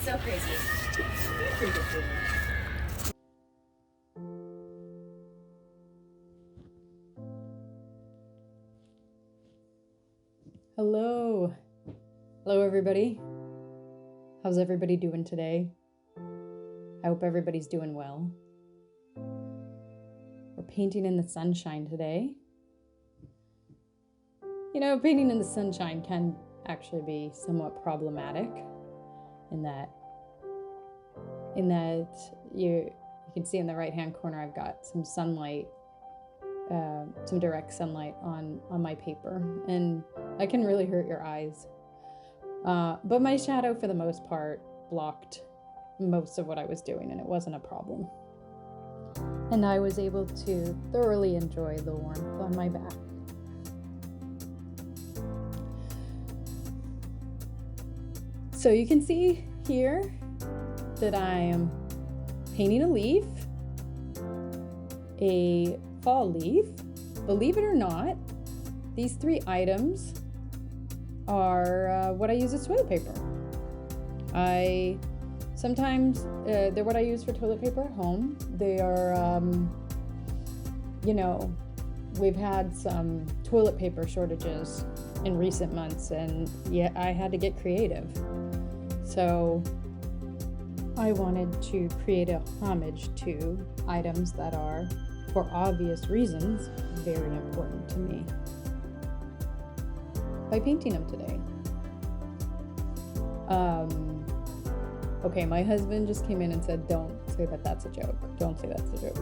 So crazy. Pretty good feeling. Hello. Hello, everybody. How's everybody doing today? I hope everybody's doing well. We're painting in the sunshine today. You know, painting in the sunshine can actually be somewhat problematic in that you can see in the right-hand corner I've got some sunlight, some direct sunlight on my paper, and that can really hurt your eyes. But my shadow, for the most part, blocked most of what I was doing, and it wasn't a problem. And I was able to thoroughly enjoy the warmth on my back. So you can see here that I am painting a leaf, a fall leaf. Believe it or not, these 3 items are what I use as toilet paper. Sometimes they're what I use for toilet paper at home. They are, we've had some toilet paper shortages in recent months, and yeah, I had to get creative. So I wanted to create a homage to items that are, for obvious reasons, very important to me by painting them today. Okay, my husband just came in and said, don't say that that's a joke. Don't say that's a joke.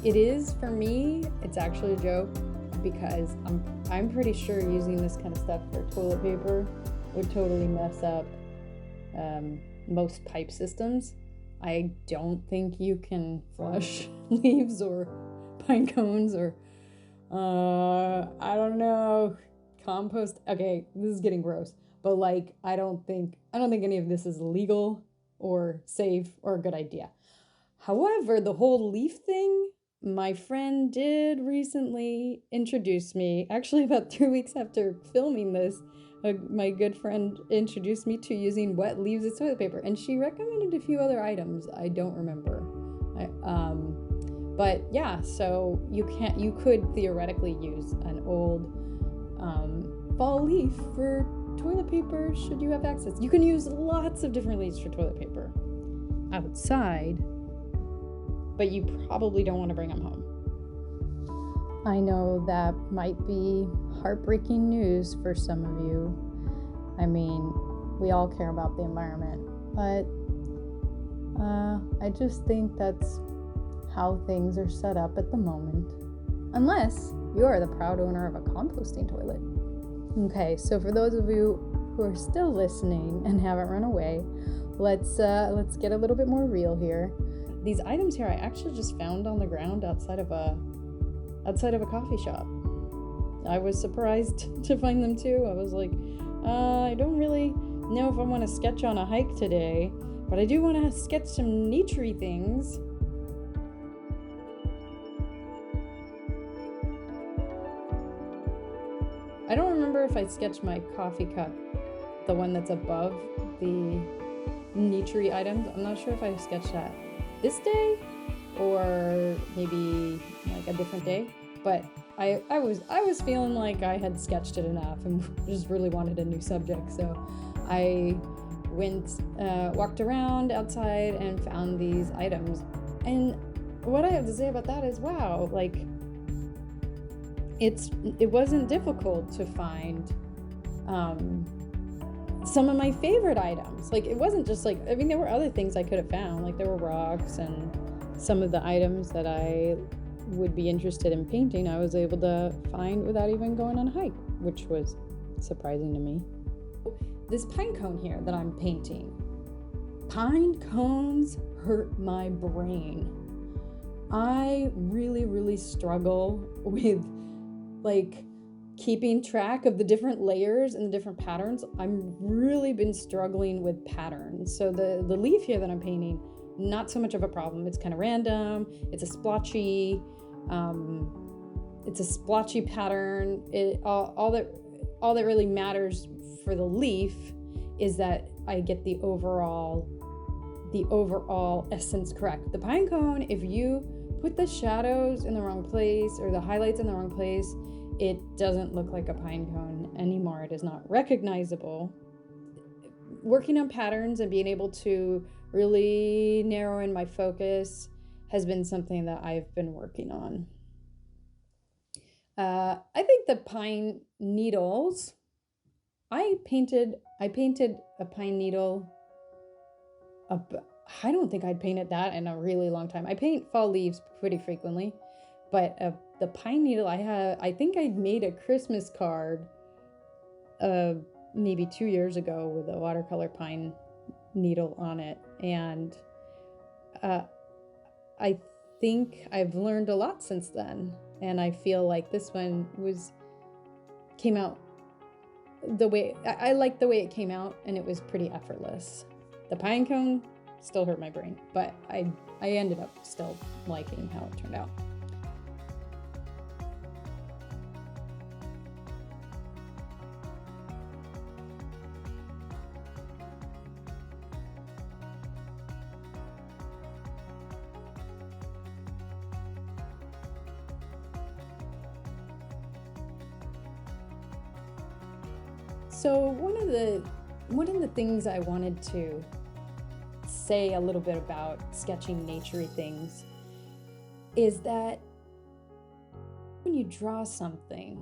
It is, for me, it's actually a joke because I'm pretty sure using this kind of stuff for toilet paper would totally mess up most pipe systems. I don't think you can flush leaves or pine cones or I don't know, compost. Okay, this is getting gross, but like I don't think any of this is legal or safe or a good idea. However, the whole leaf thing, my friend did recently introduce me, actually about 3 weeks after filming this, my good friend introduced me to using wet leaves as toilet paper, and she recommended a few other items I don't remember. But yeah, so you could theoretically use an old fall leaf for toilet paper should you have access. You can use lots of different leaves for toilet paper outside, but you probably don't want to bring them home. I know that might be heartbreaking news for some of you. I mean, we all care about the environment, but I just think that's how things are set up at the moment. Unless you are the proud owner of a composting toilet. Okay, so for those of you who are still listening and haven't run away, let's get a little bit more real here. These items here I actually just found on the ground outside of a coffee shop. I was surprised to find them too. I was like, I don't really know if I want to sketch on a hike today, but I do want to sketch some Natury things. I don't remember if I sketched my coffee cup, the one that's above the Natury items. I'm not sure if I sketched that this day or maybe like a different day, but I was feeling like I had sketched it enough and just really wanted a new subject. So I walked around outside and found these items. And what I have to say about that is, wow, like it wasn't difficult to find some of my favorite items. Like it wasn't just like, I mean, there were other things I could have found, like there were rocks and some of the items that I would be interested in painting, I was able to find without even going on a hike, which was surprising to me. This pine cone here that I'm painting, pine cones hurt my brain. I really, really struggle with like keeping track of the different layers and the different patterns. I'm really been struggling with patterns. So the leaf here that I'm painting, not so much of a problem. It's kind of random. It's a splotchy pattern. All that really matters for the leaf is that I get the overall essence correct. The Pinecone, if you put the shadows in the wrong place or the highlights in the wrong place, it doesn't look like a Pinecone anymore. It is not recognizable. Working on patterns and being able to really narrow in my focus has been something that I've been working on. I think the pine needles, I painted a pine needle. I don't think I'd painted that in a really long time. I paint fall leaves pretty frequently, but the pine needle I think I made a Christmas card maybe 2 years ago with a watercolor pine needle on it. And I think I've learned a lot since then. And I feel like this one came out the way, I liked the way it came out, and it was pretty effortless. The Pinecone still hurt my brain, but I ended up still liking how it turned out. So one of the things I wanted to say a little bit about sketching naturey things is that when you draw something,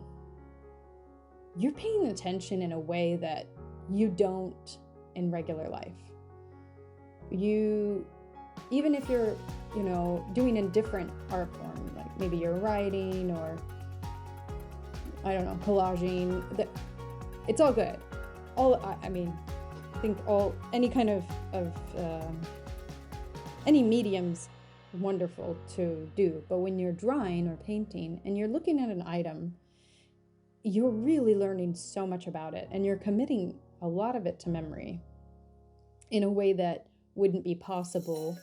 you're paying attention in a way that you don't in regular life. Even if you're, doing a different art form, like maybe you're writing or, I don't know, collaging, it's all good. I think any kind of any medium's wonderful to do, but when you're drawing or painting and you're looking at an item, you're really learning so much about it, and you're committing a lot of it to memory in a way that wouldn't be possible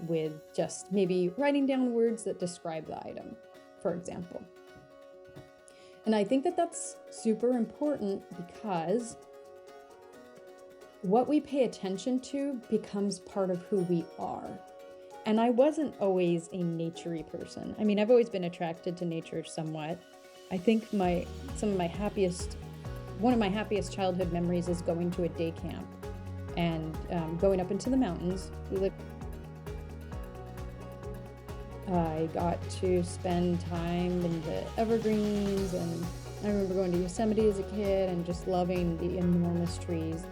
with just maybe writing down words that describe the item, for example. And I think that that's super important because what we pay attention to becomes part of who we are. And I wasn't always a naturey person. I mean, I've always been attracted to nature somewhat. I think one of my happiest childhood memories is going to a day camp and going up into the mountains. I got to spend time in the evergreens, and I remember going to Yosemite as a kid and just loving the enormous trees.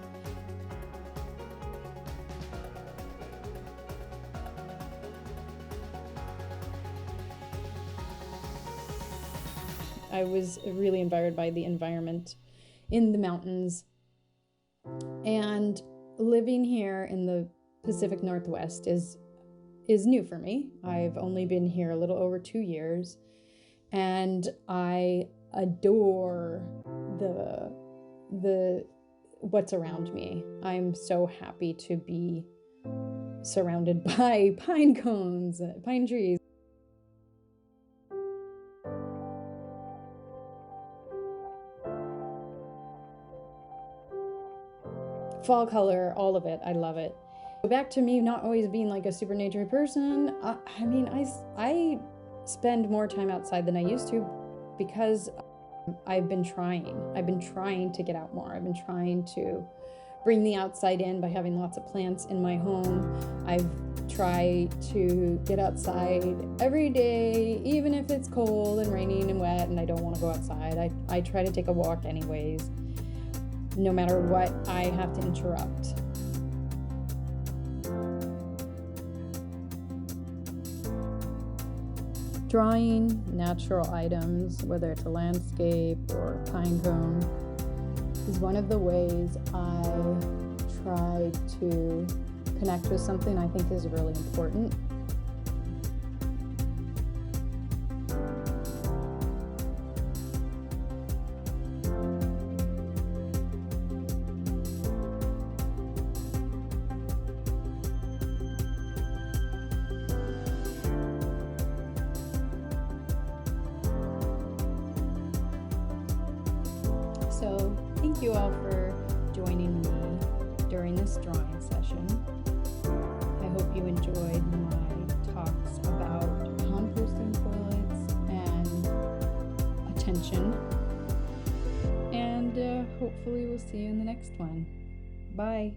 I was really inspired by the environment in the mountains, and living here in the Pacific Northwest is new for me. I've only been here a little over 2 years, and I adore the what's around me. I'm so happy to be surrounded by pine cones, pine trees. Fall color, all of it, I love it. Back to me not always being like a super naturey person. I spend more time outside than I used to because I've been trying to get out more. I've been trying to bring the outside in by having lots of plants in my home. I've tried to get outside every day, even if it's cold and raining and wet and I don't want to go outside. I try to take a walk anyways, no matter what I have to interrupt. Drawing natural items, whether it's a landscape or a pine cone, is one of the ways I try to connect with something I think is really important. So thank you all for joining me during this drawing session. I hope you enjoyed my talks about composting toilets and attention. And hopefully we'll see you in the next one. Bye.